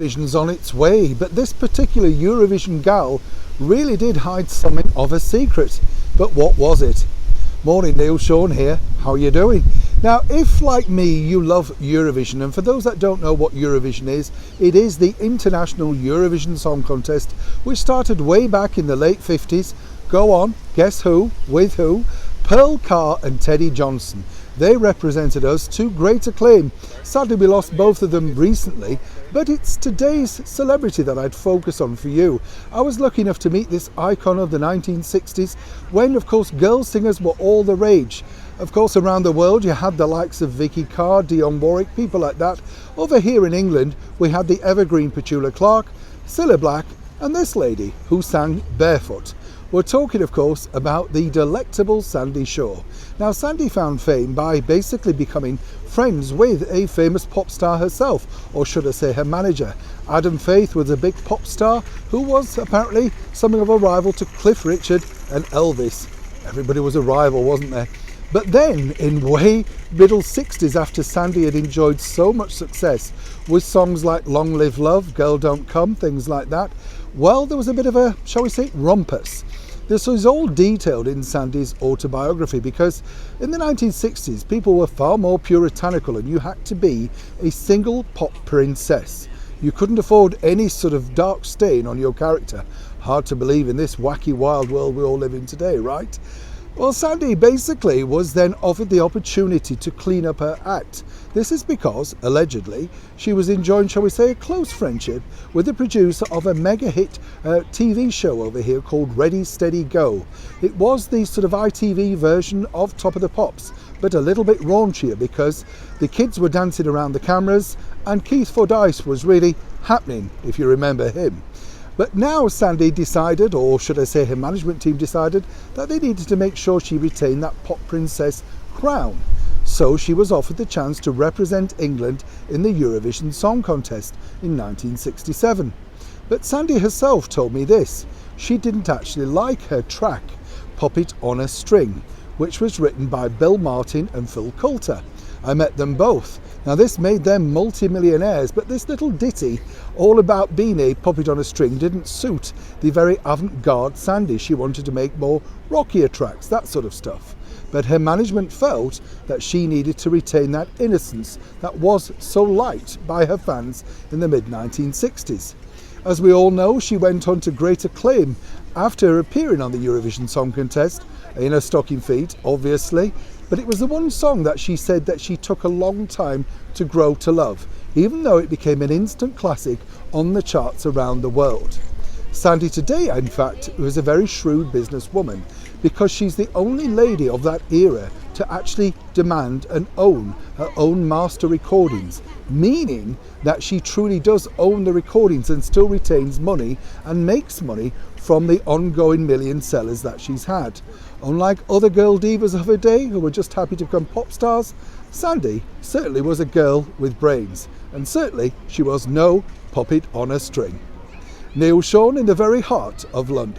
Eurovision's on its way, but this particular Eurovision gal really did hide something of a secret. But what was it? Morning, Neil, Sean here. How are you doing? Now, if like me you love Eurovision, and for those that don't know what Eurovision is, it is the International Eurovision Song Contest, which started way back in the late 50s. Go on, guess who? With who? Pearl Carr and Teddy Johnson. They represented us to great acclaim. Sadly, we lost both of them recently, but it's today's celebrity that I'd focus on for you. I was lucky enough to meet this icon of the 1960s when, of course, girl singers were all the rage. Of course, around the world, you had the likes of Vicky Carr, Dionne Warwick, people like that. Over here in England, we had the evergreen Petula Clark, Cilla Black, and this lady who sang Barefoot. We're talking, of course, about the delectable Sandie Shaw. Now, Sandie found fame by basically becoming friends with a famous pop star herself, or should I say her manager. Adam Faith was a big pop star who was apparently something of a rival to Cliff Richard and Elvis. Everybody was a rival, wasn't there? But then, in way middle 60s, after Sandie had enjoyed so much success with songs like Long Live Love, Girl Don't Come, things like that, well, there was a bit of a, shall we say, rumpus. This was all detailed in Sandie's autobiography because in the 1960s people were far more puritanical and you had to be a single pop princess. You couldn't afford any sort of dark stain on your character. Hard to believe in this wacky wild world we all live in today, right? Well, Sandie basically was then offered the opportunity to clean up her act. This is because, allegedly, she was enjoying, shall we say, a close friendship with the producer of a mega hit TV show over here called Ready, Steady, Go. It was the sort of ITV version of Top of the Pops, but a little bit raunchier because the kids were dancing around the cameras and Keith Fordyce was really happening, if you remember him. But now Sandie decided, or should I say her management team decided, that they needed to make sure she retained that pop princess crown. So she was offered the chance to represent England in the Eurovision Song Contest in 1967. But Sandie herself told me this: she didn't actually like her track, Puppet on a String, which was written by Bill Martin and Phil Coulter. I met them both. Now this made them multi-millionaires, but this little ditty all about being a puppet on a string didn't suit the very avant-garde Sandie. She wanted to make more rockier tracks, that sort of stuff. But her management felt that she needed to retain that innocence that was so liked by her fans in the mid-1960s. As we all know, she went on to great acclaim after appearing on the Eurovision Song Contest in her stocking feet, obviously, but it was the one song that she said that she took a long time to grow to love, even though it became an instant classic on the charts around the world. Sandie today, in fact, was a very shrewd businesswoman because she's the only lady of that era to actually demand and own her own master recordings, meaning that she truly does own the recordings and still retains money and makes money from the ongoing million sellers that she's had. Unlike other girl divas of her day who were just happy to become pop stars, Sandie certainly was a girl with brains, and certainly she was no puppet on a string. Neil, Sean in the very heart of London.